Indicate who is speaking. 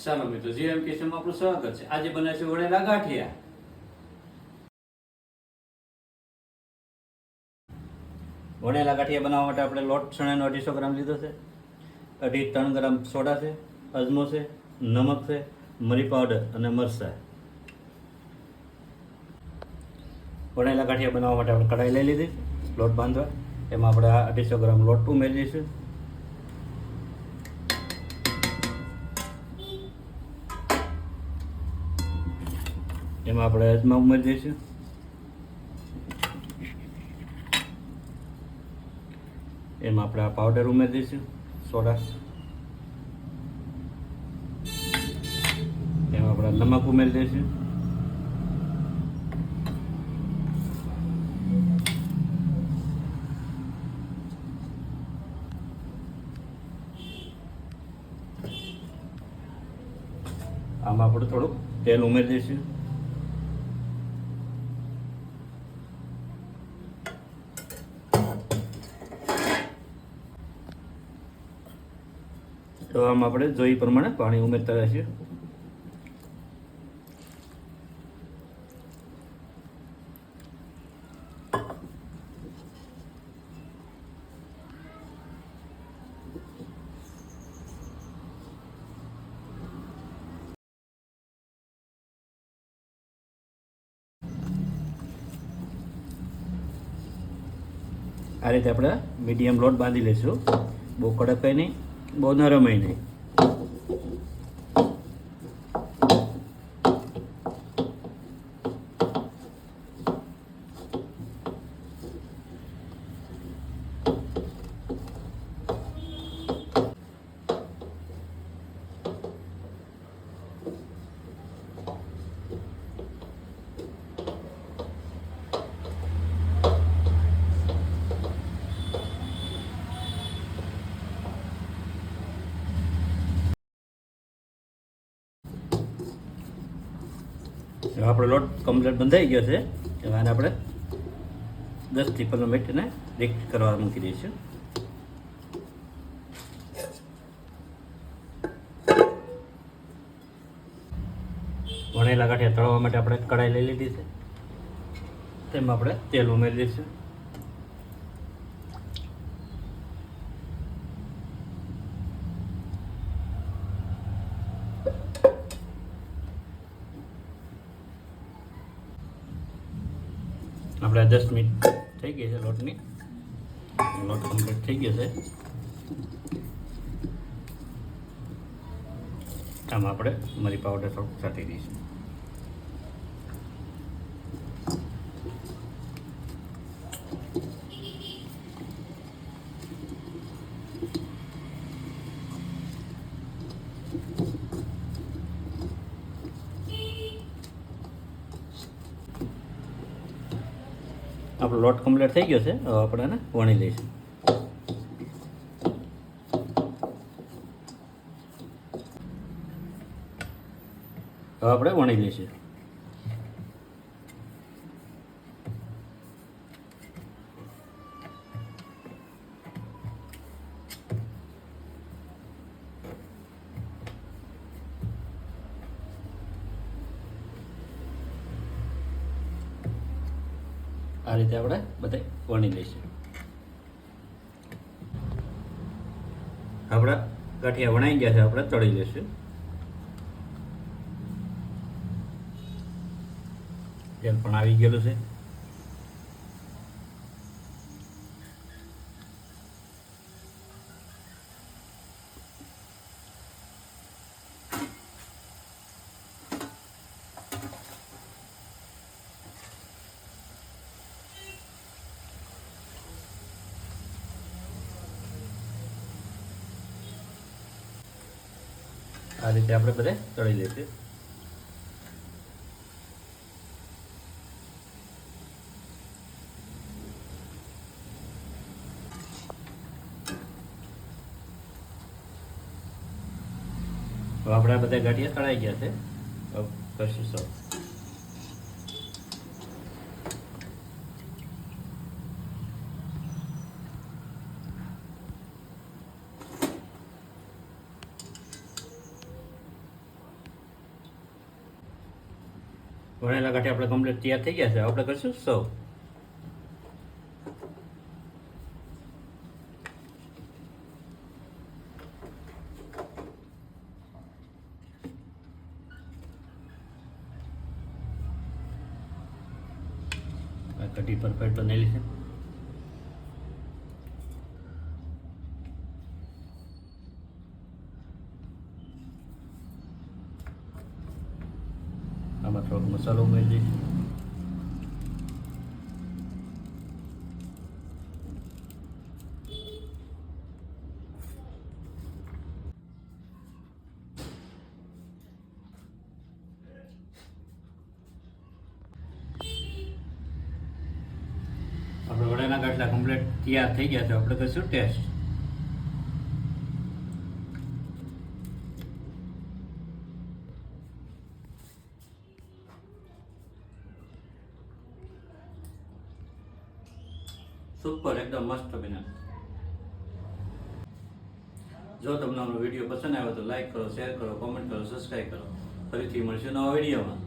Speaker 1: ચાલો મિત્રો, જીએમ કિચનમાં આપણું સ્વાગત છે. આજે બને છે વણેલા ગાંઠિયા. વણેલા ગાંઠિયા બનાવવા માટે આપણે લોટ ચણાનો 250 ગ્રામ લીધો છે. 2.5-3 ગ્રામ સોડા છે, અજમો છે, નમક છે, મરી પાવડર અને મરચાં. વણેલા ગાંઠિયા બનાવવા માટે આપણે કઢાઈ લઈ લીધી લોટ બાંધવા. એમાં આપણે 250 ગ્રામ લોટ ઉમેરી દઈશું. એમાં આપણે અજમા ઉમેરી દઈશું. એમાં આપણે આ પાવડર ઉમેરી દઈશું, સોડા. એમાં આપણે નમક ઉમેરી દઈશું. આમાં આપણે થોડુંક તેલ ઉમેરી દઈશું. તો આમાં આપણે જોઈ પ્રમાણે પાણી ઉમેરતા રહીશું. આ રીતે આપણે મીડિયમ લોટ બાંધી લઈશું. બહુ કડક નહીં, બહુ નરમ નહીં. આપણો લોટ કમ્પ્લીટ બંધાઈ ગયો છે. હવે આને આપણે 10 થી 15 મિનિટ એને રેસ્ટ કરવા મૂકી દઈશું. વણેલા ગાંઠિયા તળવા માટે આપણે કઢાઈ લઈ લીધી છે. તેમાં આપણે તેલ ઉમેરી દઈશું. આપણે 10 મિનિટ થઈ ગઈ છે લોટની. લોટ કમ્પ્લીટ થઈ ગયો છે. આમાં આપણે મરી પાવડર થોડુંક છાંટી દઈશું. આપણો લોટ કમ્પ્લીટ થઈ ગયો છે. હવે આપણે એને વણી લઈશું. હવે આપણે વણી લઈશું. આ રીતે આપણે બધા વણી લઈશું. આપણા ગાંઠિયા વણાઈ ગયા છે. આપણે તળી લઈશું. તેલ પણ આવી ગયેલું છે. આ રીતે આપણે બધા તળી લઈશું. તો આપણા બધા ગાંઠિયા તળાઈ ગયા છે. કરશું સૌ. વણેલા ગાંઠિયા આપણે કમ્પ્લીટ તૈયાર થઈ ગયા છે. આપણે કરીશું સર્વ. કઢી પરફેક્ટ બનેલી છે. આમાં થોડોક મસાલો ઉમેરી દઈશું. આપણે વડાના ગાંઠિયા કમ્પ્લીટ તૈયાર થઈ ગયા છે. આપણે કરીશું ટેસ્ટ. સુપર, એકદમ મસ્ત બન્યા. જો તમને અમારો વિડીયો પસંદ આવ્યો તો લાઈક કરો, શેર કરો, કોમેન્ટ કરો, સબસ્ક્રાઈબ કરો. ફરીથી મળશું નવા વિડીયોમાં.